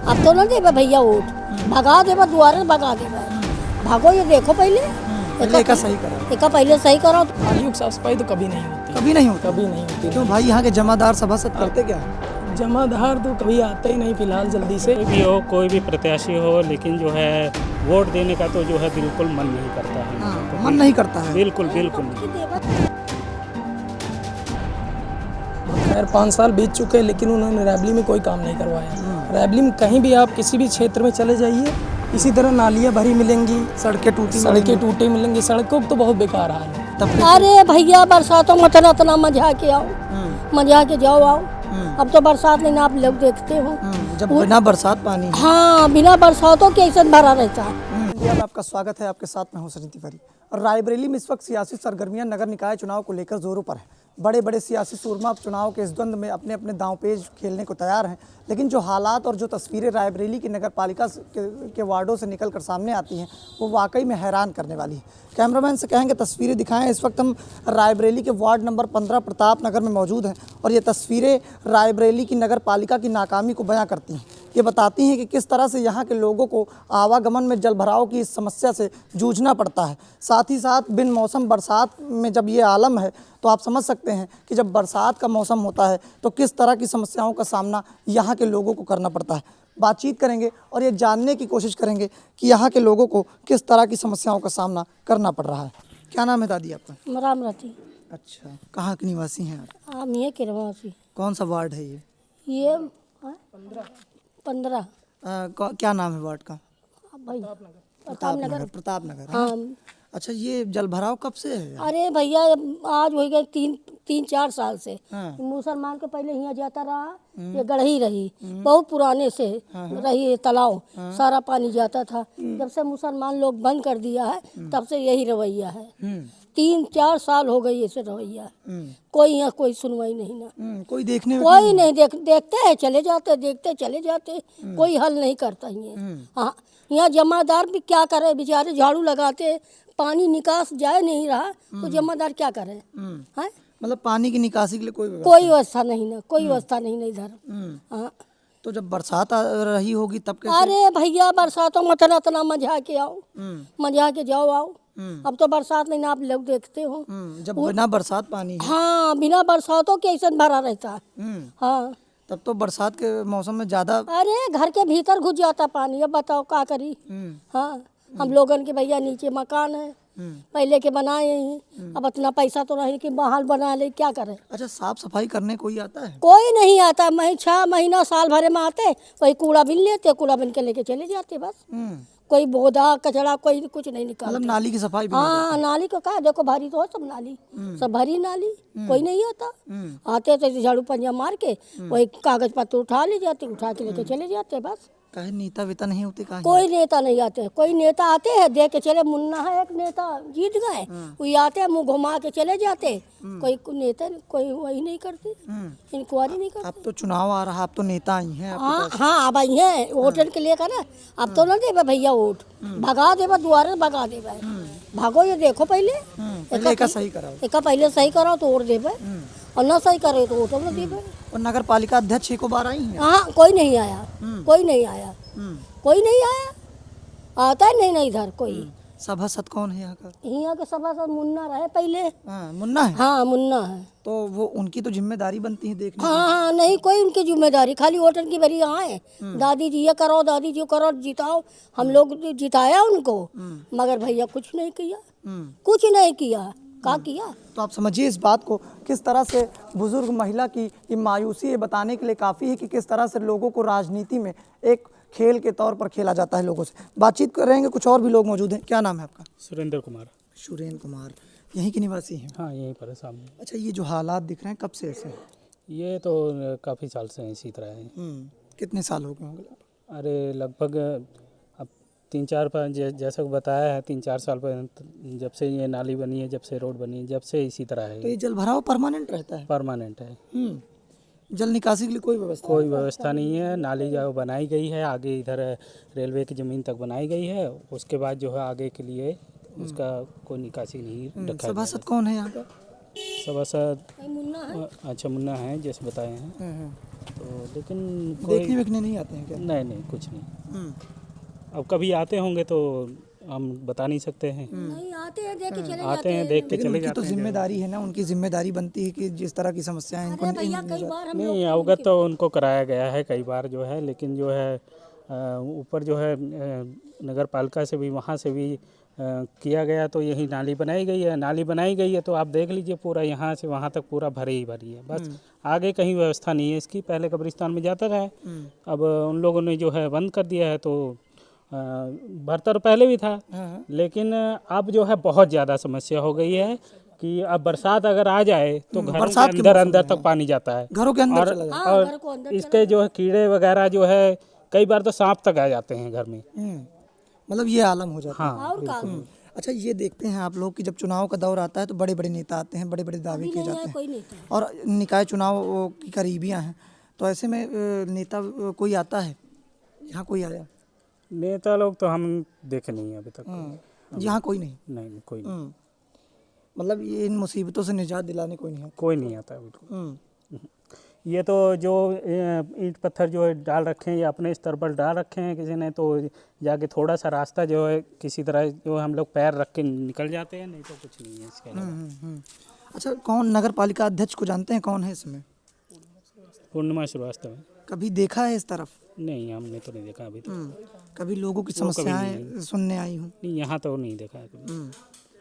अब तो ना देवे भैया वोट, भगा देवे द्वारे भगा देवे। भागो ये देखो पहले एका सही करो, एका पहले सही करो। नालियों की साफ सफाई तो कभी नहीं होती, कभी नहीं होता। कभी नहीं होती। क्यों भाई, यहाँ के जमादार सभासद करते क्या है? जमादार तो कभी आते ही नहीं फिलहाल जल्दी से। कोई भी हो, कोई भी प्रत्याशी हो, लेकिन जो है वोट देने का तो जो है बिल्कुल मन नहीं करता है। हाँ, मन नहीं करता है। बिल्कुल बिल्कुल नहीं। खैर 5 साल बीत चुके हैं, लेकिन उन्होंने रैबली में कोई काम नहीं करवाया। रैबली में कहीं भी आप किसी भी क्षेत्र में चले जाइए, इसी तरह नालियाँ भरी मिलेंगी, सड़कें टूटी, सड़कें टूटे मिलेंगी। सड़कों का तो बहुत बेकार हाल है। अरे भैया बरसातों में इतना मजा के आओ, मजा के जाओ आओ। अब तो बरसात नहीं ना, आप लोग देखते हो जब बिना बरसात पानी। हाँ, बिना बरसातों के ऐसा भरा रहता है। इंडिया में आपका स्वागत है, आपके साथ मैं हूं सचिन तिवारी। और रायबरेली में इस वक्त सियासी सरगर्मियां नगर निकाय चुनाव को लेकर जोरों पर है। बड़े बड़े सियासी सूरमा अब चुनाव के इस द्वंद में अपने अपने दांवपेच खेलने को तैयार हैं, लेकिन जो हालात और जो तस्वीरें रायबरेली की नगर पालिका के वार्डों से निकल कर सामने आती हैं वो वाकई में हैरान करने वाली है। कैमरामैन से कहेंगे तस्वीरें दिखाएं। इस वक्त हम रायबरेली के वार्ड नंबर 15 प्रताप नगर में मौजूद हैं और ये तस्वीरें रायबरेली की नगर पालिका की नाकामी को बयां करती हैं। ये बताती हैं कि किस तरह से यहाँ के लोगों को आवागमन में जलभराव की इस समस्या से जूझना पड़ता है। साथ ही साथ बिन मौसम बरसात में जब ये आलम है तो आप समझ सकते हैं कि जब बरसात का मौसम होता है तो किस तरह की समस्याओं का सामना यहाँ के लोगों को करना पड़ता है। बातचीत करेंगे और ये जानने की कोशिश करेंगे कि यहाँ के लोगों को किस तरह की समस्याओं का सामना करना पड़ रहा है। क्या नाम है दादी आपका? राम रती। अच्छा, कहाँ के निवासी हैं आप? हम ये के निवासी। कौन सा वार्ड है ये? ये 15। क्या नाम है वार्ड का? भाई प्रताप नगर। प्रताप नगर। हाँ। अच्छा, ये जलभराव कब से है? अरे भैया आज हो गए 3-4 साल से। हाँ। मुसलमान के पहले यहाँ जाता रहा, ये गढ़ी रही, बहुत पुराने से रही है तालाब, सारा पानी जाता था। जब से मुसलमान लोग बंद कर दिया है तब से यही रवैया है। 3-4 साल हो गई ऐसे रवैया। कोई यहाँ कोई सुनवाई नहीं ना, कोई देखने में कोई नहीं देखते हैं चले जाते, देखते चले जाते, कोई हल नहीं करता ये। हाँ, यहाँ जमादार भी क्या करे बेचारे, झाड़ू लगाते, पानी निकास जाए नहीं रहा तो जमादार क्या करे? हैं? मतलब पानी की निकासी के लिए कोई व्यवस्था नहीं ना, कोई व्यवस्था नहीं ना इधर। हाँ। तो जब बरसात आ रही होगी तब कैसे? अरे भैया बरसातों में इतना मजा के आओ, मजा के जाओ आओ। अब तो बरसात नहीं ना, आप लोग देखते हो जब बिना बरसात पानी। हाँ, बिना बरसातों के ऐसा भरा रहता है। हाँ, तब तो बरसात के मौसम में ज्यादा। अरे घर के भीतर घुस जाता पानी, अब बताओ क्या करी। हाँ, हम लोगन के भैया नीचे मकान है, पहले के बनाए ही, अब इतना पैसा तो नहीं कि बहाल बना ले, क्या करे। अच्छा, साफ सफाई करने कोई आता है? कोई नहीं आता। 6 महीना साल भरे में आते, वही कूड़ा बिन लेते, कूड़ा बिन के लेके चले जाते बस। कोई बोधा कचड़ा कोई कुछ नहीं निकालता। मतलब नाली की सफाई भी? हाँ, नाली को कहा देखो भरी तो हो सब नाली, सब भरी नाली, कोई नहीं आता। आते तो झाड़ू पंजा मार के वही कागज पत्र उठा ले जाते, उठा के लेके चले जाते बस। काहे नेता वेता नहीं होते? काहे? कोई नेता नहीं आते, कोई नेता आते हैं देख के चले, मुन्ना है एक नेता जीत गए, वही आते हैं मुंह घुमा के चले जाते। कोई नेता कोई वही नहीं करते, इंक्वायरी नहीं करते। अब तो चुनाव आ रहा, अब तो नेता आई हैं। हाँ हाँ, अब आई है वोटर के लिए ना। अब तो ना देवे भैया वोट, भगा देवे द्वारे भगा देवे। भागो ये देखो पहले एका सही कराओ, एका पहले सही कराओ तो वोट देवे, और ना सही करे तो वोट न देवे। और नगर पालिका अध्यक्ष एक बार आई हैं? हाँ, कोई नहीं आया, कोई नहीं आया, कोई नहीं आया, आता ही नहीं ना इधर कोई। सभासद कौन है यहाँ का? यहाँ के सभासद मुन्ना रहे पहले। हाँ, मुन्ना है। हाँ, मुन्ना है। तो वो उनकी तो जिम्मेदारी बनती है देखने। हाँ हाँ, नहीं कोई उनकी जिम्मेदारी, खाली वोटर की बरी आए, दादी जी ये करो, दादी जी करो, जिताओ। हम लोग जिताया उनको, मगर भैया कुछ नहीं किया, कुछ नहीं किया। क्या किया? तो आप समझिए इस बात को, किस तरह से बुजुर्ग महिला की ये मायूसी ये बताने के लिए काफ़ी है कि किस तरह से लोगों को राजनीति में एक खेल के तौर पर खेला जाता है। लोगों से बातचीत करेंगे, कुछ और भी लोग मौजूद हैं। क्या नाम है आपका? सुरेंद्र कुमार। सुरेंद्र कुमार, यहीं के निवासी हैं? हाँ, यहीं पर है सामने। अच्छा, ये जो हालात दिख रहे हैं कब से ऐसे हैं? ये तो काफ़ी साल से इसी तरह है। कितने साल हो गए होंगे? अरे लगभग अब 3-4 जैसा बताया है 3-4 साल पर, जब से ये नाली बनी है, जब से रोड बनी है, जब से इसी तरह है। तो ये जलभराव परमानेंट रहता है? परमानेंट है। जल निकासी के लिए कोई व्यवस्था नहीं है। नाली जो बनाई गई है आगे इधर रेलवे की ज़मीन तक बनाई गई है, उसके बाद जो है आगे के लिए उसका कोई निकासी नहीं रखा। सभासद कौन है यहाँ का? सभासद कोई मुन्ना है? अच्छा मुन्ना है जैसे बताए हैं। तो लेकिन देखने वेखने नहीं आते हैं क्या? नहीं कुछ नहीं। हम्म, अब कभी आते होंगे तो हम बता नहीं सकते हैं। नहीं आते हैं देख के चले आते जाते हैं हैं। देख के लेकिन चले उनकी जाते तो हैं। जिम्मेदारी है ना, उनकी जिम्मेदारी बनती है कि जिस तरह की समस्याएं इनको अरे भैया कई बार हम लोग नहीं अवगत तो उनको कराया गया है कई बार जो है, लेकिन जो है ऊपर जो है नगर पालिका से भी वहाँ से भी किया गया तो यही नाली बनाई गई है। नाली बनाई गई है तो आप देख लीजिए पूरा यहाँ से वहाँ तक पूरा भरी ही भरी है। बस आगे कहीं व्यवस्था नहीं है इसकी। पहले कब्रिस्तान में जाता रहा, अब उन लोगों ने जो है बंद कर दिया है। तो भरता तो पहले भी था, लेकिन अब जो है बहुत ज़्यादा समस्या हो गई है कि अब बरसात अगर आ जाए तो घरों के अंदर तक पानी जाता है। घरों के अंदर और, चला जाता हाँ, घर और को अंदर इसके जो है कीड़े वगैरह जो है कई बार तो सांप तक आ जाते हैं घर में। है। मतलब ये आलम हो जाता है। हाँ और का अच्छा, ये देखते हैं आप लोग कि जब चुनाव का दौर आता है तो बड़े बड़े नेता आते हैं, बड़े बड़े दावे किए जाते हैं, कोई नहीं था। और निकाय चुनाव की करीबियां हैं, तो ऐसे में नेता कोई आता है? यहाँ कोई आया? नेता लोग तो हम देखे नहीं हैं अभी तक। यहाँ कोई नहीं? नहीं कोई नहीं, मतलब ये इन मुसीबतों से निजात दिलाने कोई नहीं आता? कोई नहीं आता है बिल्कुल। ये तो जो ईंट पत्थर जो है डाल रखे हैं या अपने स्तर पर डाल रखे हैं किसी ने, तो जाके थोड़ा सा रास्ता जो है किसी तरह जो हम लोग पैर रख के निकल जाते हैं, नहीं तो कुछ नहीं है इसके अलावा। अच्छा, कौन नगर पालिका अध्यक्ष को जानते हैं, कौन है इसमें? पूर्णिमा श्रीवास्तव है। कभी देखा है इस तरफ? नहीं हमने तो नहीं देखा अभी तक। कभी लोगों की समस्याएं सुनने आई हूँ? नहीं यहाँ तो नहीं देखा है कभी।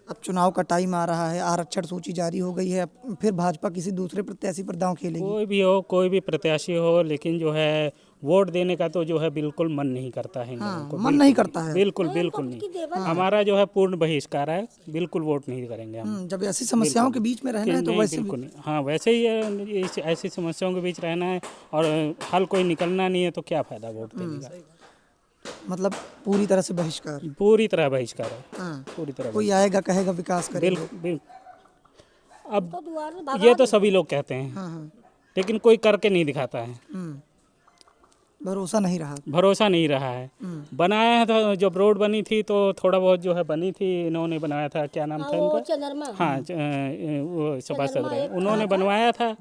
अब चुनाव का टाइम आ रहा है, आरक्षण सूची जारी हो गई है, अब फिर भाजपा किसी दूसरे प्रत्याशी पर दांव खेलेगी? कोई भी हो, कोई भी प्रत्याशी हो, लेकिन जो है वोट देने का तो जो है बिल्कुल मन नहीं करता है इन लोगों को। मन नहीं करता है। बिल्कुल बिल्कुल नहीं। हमारा जो है पूर्ण बहिष्कार है, बिल्कुल वोट नहीं करेंगे हम। जब ऐसी समस्याओं के बीच में रहना है तो नहीं, वैसे बिल्कुल नहीं। हाँ वैसे ही है, ऐसी समस्याओं के बीच रहना है और हल कोई निकलना नहीं है तो क्या फायदा वोट देने का। मतलब पूरी तरह से बहिष्कार। पूरी तरह बहिष्कार है, हाँ। पूरी तरह। कोई आएगा कहेगा विकास करेंगे। बिल्कुल बिल्कुल। अब तो द्वार से भागा ये तो सभी लोग कहते हैं, हाँ। लेकिन कोई करके नहीं दिखाता है। भरोसा नहीं रहा। भरोसा नहीं रहा है। बनाया है तो जब रोड बनी थी तो थोड़ा बहुत जो है बनी थी, इन्होंने बनाया था, क्या नाम था वो इनका? चंद्रमा। हाँ वो सभासद रहे, उन्होंने बनवाया था,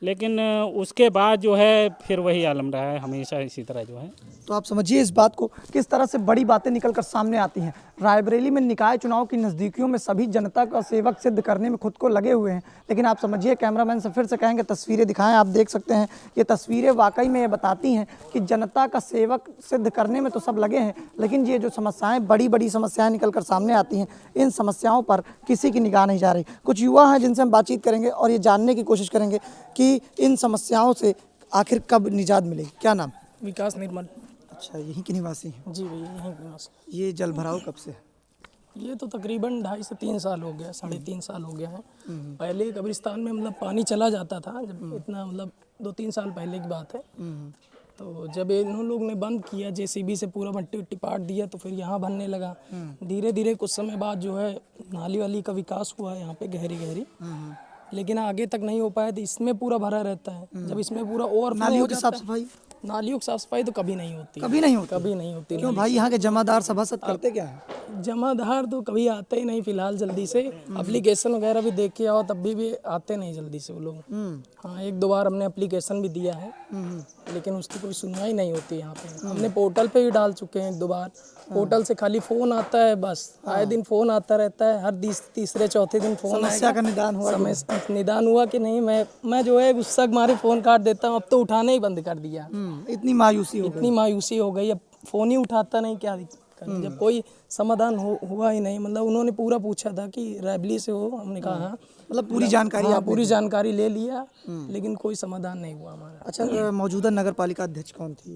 लेकिन उसके बाद जो है फिर वही आलम रहा है हमेशा इसी तरह जो है। तो आप समझिए इस बात को, किस तरह से बड़ी बातें निकलकर सामने आती हैं। रायबरेली में निकाय चुनाव की नज़दीकियों में सभी जनता का सेवक सिद्ध करने में खुद को लगे हुए हैं, लेकिन आप समझिए, कैमरामैन से फिर से कहेंगे तस्वीरें दिखाएं। आप देख सकते हैं ये तस्वीरें वाकई में ये बताती हैं कि जनता का सेवक सिद्ध करने में तो सब लगे हैं, लेकिन ये जो समस्याएं, बड़ी बड़ी समस्याएं निकलकर सामने आती हैं, इन समस्याओं पर किसी की निगाह नहीं जा रही। कुछ युवा हैं जिनसे हम बातचीत करेंगे और ये जानने की कोशिश करेंगे कि इन समस्याओं से आखिर कब निजात मिलेगी। क्या नाम? विकास निर्मल। अच्छा, यहीं के निवासी हैं? जी भैया यहीं के निवासी। ये जल भराव कब से है? ये तो तकरीबन 2.5 से 3 साल हो गया, 3.5 साल हो गया है। पहले कब्रिस्तान में मतलब पानी चला जाता था, जब इतना मतलब 2-3 साल पहले की बात है। तो जब इन लोग ने बंद किया, जेसीबी से पूरा मट्टी उट्टी पाट दिया, तो फिर यहाँ बनने लगा। धीरे धीरे कुछ समय बाद जो है नाली वाली का विकास हुआ है यहाँ पे गहरी गहरी, लेकिन आगे तक नहीं हो पाया। तो इसमें पूरा भरा रहता है, जब इसमें पूरा ओवरफ्लो नालियों हो की जाता साफ है। सफाई? नालियों की साफ सफाई तो कभी नहीं होती, कभी नहीं होती? कभी नहीं होती। क्यों भाई, यहाँ के जमादार सभासद करते क्या है? जमादार तो कभी आते ही नहीं फिलहाल जल्दी से। एप्लीकेशन वगैरह भी देख के आओ तब भी आते नहीं जल्दी से वो लोग। हाँ 1-2 बार हमने एप्लीकेशन भी दिया है, लेकिन उसकी कोई सुनवाई नहीं होती यहाँ पे। हमने पोर्टल पे भी डाल चुके हैं 1-2 बार। पोर्टल से खाली फ़ोन आता है बस, आए दिन फ़ोन आता रहता है, हर तीसरे चौथे दिन फ़ोन आएगा। समस्या का निदान हुआ? निदान हुआ कि नहीं, मैं जो है गुस्सा के मारे फ़ोन काट देता हूँ। अब तो उठाने ही बंद कर दिया, इतनी मायूसी हो गई। इतनी मायूसी हो गई, अब फ़ोन ही उठाता नहीं, क्या करें। जब कोई समाधान हुआ ही नहीं, मतलब उन्होंने पूरा पूछा था कि रायबरेली से हो, हमने कहा हाँ, मतलब पूरी जानकारी? हाँ पूरी जानकारी ले लिया, लेकिन कोई समाधान नहीं हुआ हमारा। अच्छा, मौजूदा नगर पालिका अध्यक्ष कौन थी?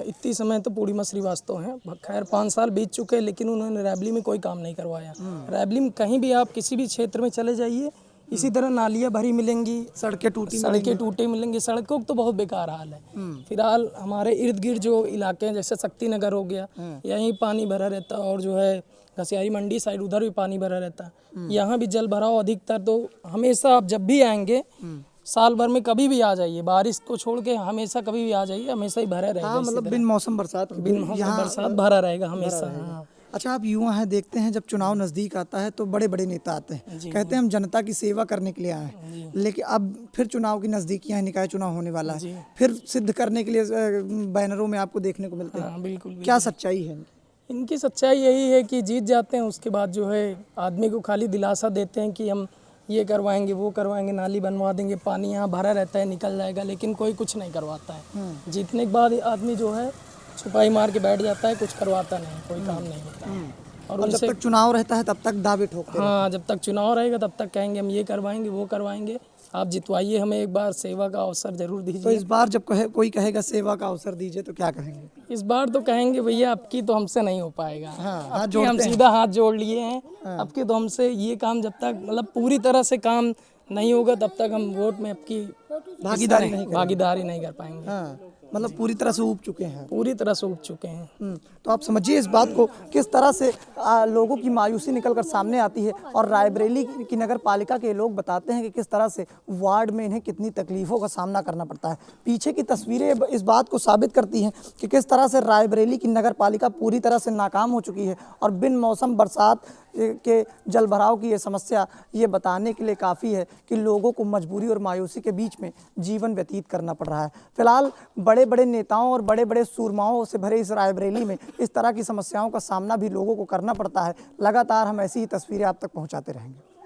इतनी समय तो पूर्णिमा श्रीवास्तव हैं। खैर 5 साल बीत चुके हैं, लेकिन उन्होंने रायबरेली में कोई काम नहीं करवाया। रायबरेली में कहीं भी आप किसी भी क्षेत्र में चले जाइए, इसी तरह नालियाँ भरी मिलेंगी, सड़कें टूटी टूटे मिलेंगी। सड़कों का तो बहुत बेकार हाल है। फिलहाल हमारे इर्द गिर्द जो इलाके हैं, जैसे शक्ति नगर हो गया, यहीं पानी भरा रहता है, और जो है घसियारी मंडी साइड उधर भी पानी भरा रहता है। यहाँ भी जल भराव अधिकतर, तो हमेशा आप जब भी आएंगे, साल भर में कभी भी आ जाइए, बारिश को छोड़ के हमेशा कभी भी आ जाइए, हमेशा ही भरा रहेगा। हाँ, मतलब बिन मौसम बरसात बिन मौसम बरसात भरा रहेगा हमेशा। अच्छा, आप युवा हैं, देखते हैं जब चुनाव नज़दीक आता है तो बड़े बड़े नेता आते हैं, कहते हैं हम जनता की सेवा करने के लिए आए हैं, लेकिन अब फिर चुनाव की नज़दीकियाँ हैं, निकाय चुनाव होने वाला है, फिर सिद्ध करने के लिए बैनरों में आपको देखने को मिलते हैं। हाँ बिल्कुल। क्या सच्चाई है? इनकी सच्चाई यही है कि जीत जाते हैं, उसके बाद जो है आदमी को खाली दिलासा देते हैं कि हम ये करवाएंगे, वो करवाएंगे, नाली बनवा देंगे, पानी यहाँ भरा रहता है निकल जाएगा, लेकिन कोई कुछ नहीं करवाता है। जीतने के बाद आदमी जो है छुपाई मार के बैठ जाता है, कुछ करवाता नहीं, कोई काम नहीं होता है। और जब तक चुनाव रहता है तब तक दावे ठोकते हैं। हाँ, जब तक चुनाव रहेगा तब तक कहेंगे हम ये करवाएंगे, वो करवाएंगे, आप जितवाइए, हमें एक बार सेवा का अवसर जरूर तो दीजिए। इस बार जब कोई कहेगा सेवा का अवसर दीजिए तो क्या कहेंगे? इस बार तो कहेंगे भैया आपकी तो हमसे नहीं हो पाएगा। हाँ, अब हम सीधा हाथ जोड़ लिए हैं, अब की तो हमसे ये काम जब तक मतलब पूरी तरह से काम नहीं होगा तब तक हम वोट में आपकी भागीदारी नहीं कर पाएंगे। हाँ, मतलब पूरी तरह से ऊब चुके हैं। पूरी तरह से उग चुके हैं। तो आप समझिए इस बात को, किस तरह से लोगों की मायूसी निकलकर सामने आती है। और रायबरेली की नगर पालिका के लोग बताते हैं कि किस तरह से वार्ड में इन्हें कितनी तकलीफ़ों का सामना करना पड़ता है। पीछे की तस्वीरें इस बात को साबित करती हैं कि किस तरह से रायबरेली की नगर पालिका पूरी तरह से नाकाम हो चुकी है। और बिन मौसम बरसात के जल भराव की ये समस्या ये बताने के लिए काफ़ी है कि लोगों को मजबूरी और मायूसी के बीच में जीवन व्यतीत करना पड़ रहा है। फिलहाल बड़े बड़े नेताओं और बड़े बड़े सूरमाओं से भरे इस रायबरेली में इस तरह की समस्याओं का सामना भी लोगों को करना पड़ता है। लगातार हम ऐसी ही तस्वीरें आप तक पहुंचाते रहेंगे।